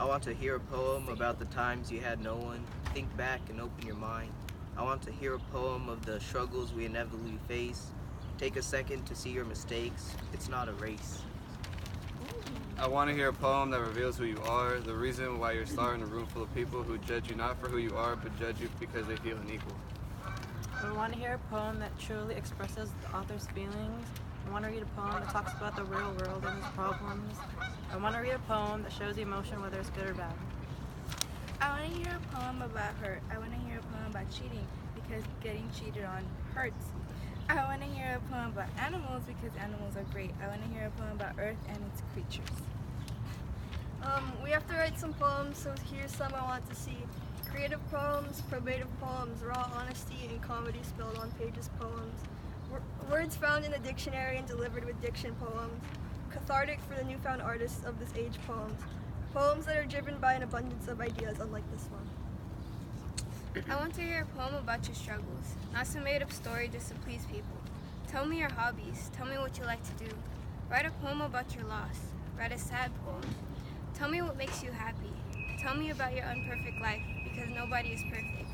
I want to hear a poem about the times you had no one. Think back and open your mind. I want to hear a poem of the struggles we inevitably face. Take a second to see your mistakes. It's not a race. I want to hear a poem that reveals who you are, the reason why you're star in a room full of people who judge you not for who you are, but judge you because they feel unequal. I want to hear a poem that truly expresses the author's feelings. I want to read a poem that talks about the real world and its problems. I want to read a poem that shows emotion, whether it's good or bad. I want to hear a poem about hurt. I want to hear a poem about cheating because getting cheated on hurts. I want to hear a poem about animals because animals are great. I want to hear a poem about Earth and its creatures. We have to write some poems, so here's some I want to see. Creative poems, probative poems, raw honesty and comedy spilled on pages poems. Words found in a dictionary and delivered with diction poems. Cathartic for the newfound artists of this age poems. Poems that are driven by an abundance of ideas, unlike this one. I want to hear a poem about your struggles, not some made-up story just to please people. Tell me your hobbies. Tell me what you like to do. Write a poem about your loss. Write a sad poem. Tell me what makes you happy. Tell me about your imperfect life, because nobody is perfect.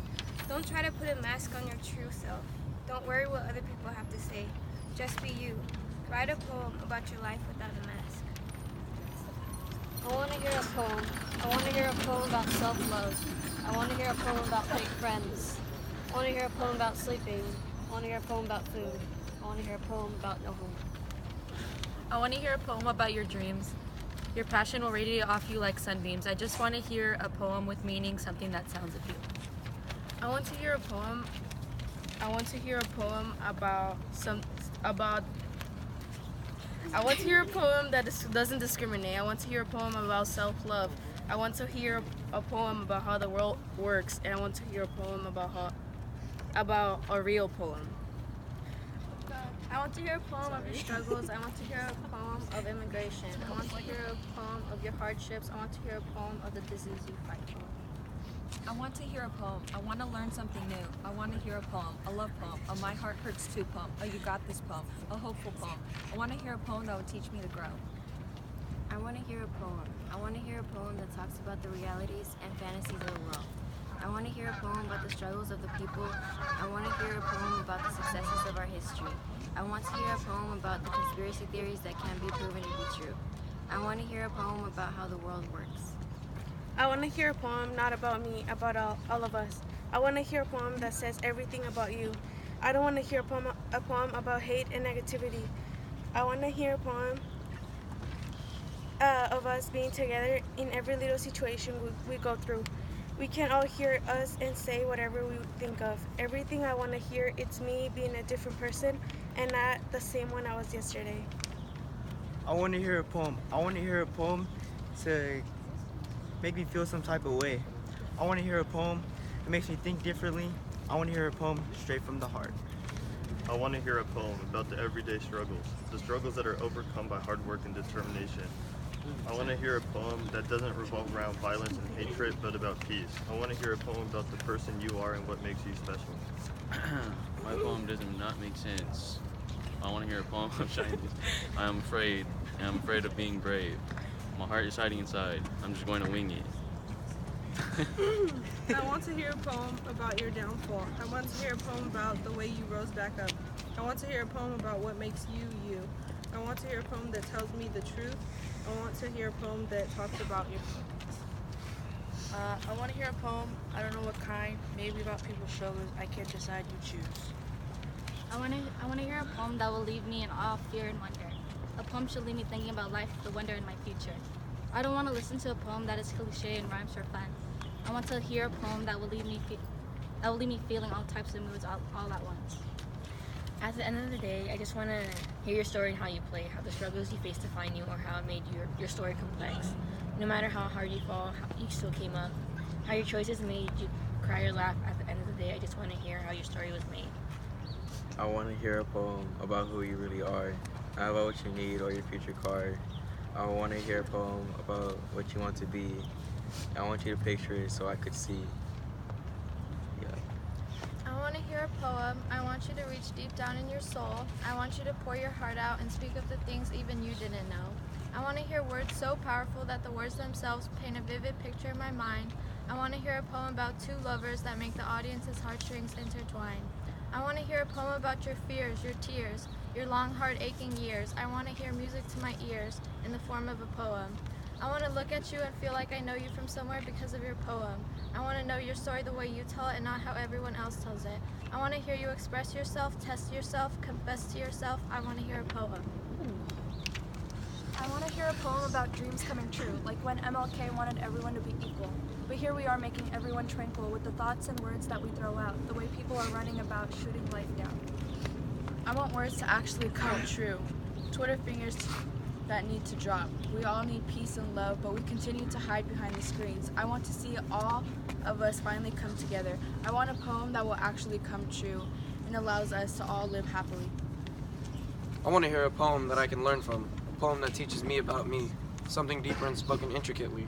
Don't try to put a mask on your true self. Don't worry what other people have to say. Just be you. Write a poem about your life without a mask. I want to hear a poem. I want to hear a poem about self-love. I want to hear a poem about fake friends. I want to hear a poem about sleeping. I want to hear a poem about food. I want to hear a poem about no home. I want to hear a poem about your dreams. Your passion will radiate off you like sunbeams. I just want to hear a poem with meaning, something that sounds appealing. I want to hear a poem. I want to hear a poem about I want to hear a poem that doesn't discriminate. I want to hear a poem about self-love. I want to hear a poem about how the world works, and I want to hear a poem about a real poem. I want to hear a poem of your struggles. I want to hear a poem of immigration. I want to hear a poem of your hardships. I want to hear a poem of the disease you fight for. I want to hear a poem. I want to learn something new. I want to hear a poem, a love poem, a my heart hurts too poem, a you got this poem, a hopeful poem. I want to hear a poem that would teach me to grow. I want to hear a poem. I want to hear a poem that talks about the realities and fantasies of the world. I want to hear a poem about the struggles of the people. I want to hear a poem about the successes of our history. I want to hear a poem about the conspiracy theories that can be proven to be true. I want to hear a poem about how the world works. I want to hear a poem not about me, about all of us. I want to hear a poem that says everything about you. I don't want to hear a poem about hate and negativity. I want to hear a poem of us being together in every little situation we go through. We can all hear us and say whatever we think of. Everything I want to hear, it's me being a different person and not the same one I was yesterday. I want to hear a poem. I want to hear a poem to make me feel some type of way. I want to hear a poem that makes me think differently. I want to hear a poem straight from the heart. I want to hear a poem about the everyday struggles, the struggles that are overcome by hard work and determination. I want to hear a poem that doesn't revolve around violence and hatred, but about peace. I want to hear a poem about the person you are and what makes you special. My poem doesn't not make sense. I want to hear a poem of shyness. I am afraid, and I'm afraid of being brave. My heart is hiding inside. I'm just going to wing it. I want to hear a poem about your downfall. I want to hear a poem about the way you rose back up. I want to hear a poem about what makes you, you. I want to hear a poem that tells me the truth. I want to hear a poem that talks about your feelings. I want to hear a poem, I don't know what kind, maybe about people's struggles. I can't decide, you choose. I want to hear a poem that will leave me in awe, fear, and wonder. A poem should leave me thinking about life, the wonder in my future. I don't want to listen to a poem that is cliche and rhymes for fun. I want to hear a poem that will leave me feeling all types of moods all at once. At the end of the day, I just want to hear your story and how you play, how the struggles you faced to find you, or how it made your story complex. No matter how hard you fall, how you still came up, how your choices made you cry or laugh. At the end of the day, I just want to hear how your story was made. I want to hear a poem about who you really are, not about what you need or your future car. I want to hear a poem about what you want to be. I want you to picture it so I could see. Yeah. I want to hear a poem. I want you to reach deep down in your soul. I want you to pour your heart out and speak of the things even you didn't know. I want to hear words so powerful that the words themselves paint a vivid picture in my mind. I want to hear a poem about two lovers that make the audience's heartstrings intertwine. I want to hear a poem about your fears, your tears, your long, hard, aching years. I want to hear music to my ears in the form of a poem. I want to look at you and feel like I know you from somewhere because of your poem. I want to know your story the way you tell it and not how everyone else tells it. I want to hear you express yourself, test yourself, confess to yourself. I want to hear a poem. I want to hear a poem about dreams coming true, like when MLK wanted everyone to be equal. But here we are making everyone tranquil with the thoughts and words that we throw out, the way people are running about shooting life down. I want words to actually come true. Twitter fingers that need to drop. We all need peace and love, but we continue to hide behind the screens. I want to see all of us finally come together. I want a poem that will actually come true and allows us to all live happily. I want to hear a poem that I can learn from, a poem that teaches me about me, something deeper and spoken intricately.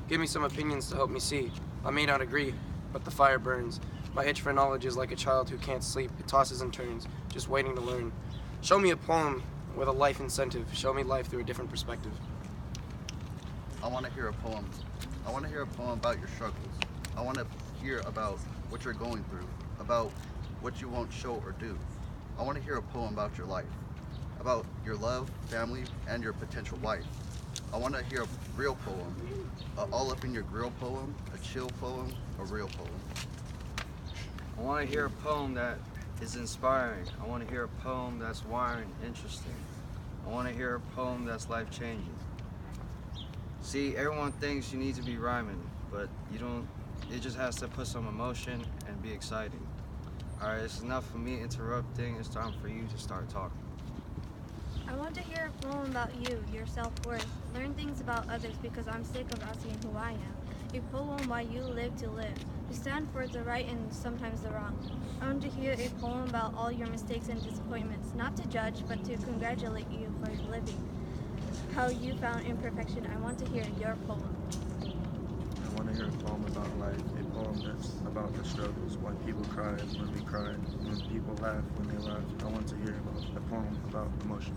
Give me some opinions to help me see. I may not agree, but the fire burns. My itch for knowledge is like a child who can't sleep. It tosses and turns, just waiting to learn. Show me a poem with a life incentive. Show me life through a different perspective. I want to hear a poem. I want to hear a poem about your struggles. I want to hear about what you're going through, about what you won't show or do. I want to hear a poem about your life, about your love, family, and your potential wife. I want to hear a real poem, all up in your grill poem, a chill poem, a real poem. I want to hear a poem that is inspiring. I want to hear a poem that's wiring, interesting. I want to hear a poem that's life-changing. See, everyone thinks you need to be rhyming, but you don't. It just has to put some emotion and be exciting. All right, it's enough for me interrupting. It's time for you to start talking. I want to hear a poem about you, your self-worth. Learn things about others because I'm sick of asking who I am. A poem why you live to live. You stand for the right and sometimes the wrong. I want to hear a poem about all your mistakes and disappointments, not to judge, but to congratulate you for living. How you found imperfection. I want to hear your poem. I want to hear a poem about life, a poem that's about the struggles, why people cry when we cry, when people laugh when they laugh. I want to hear a poem about emotion.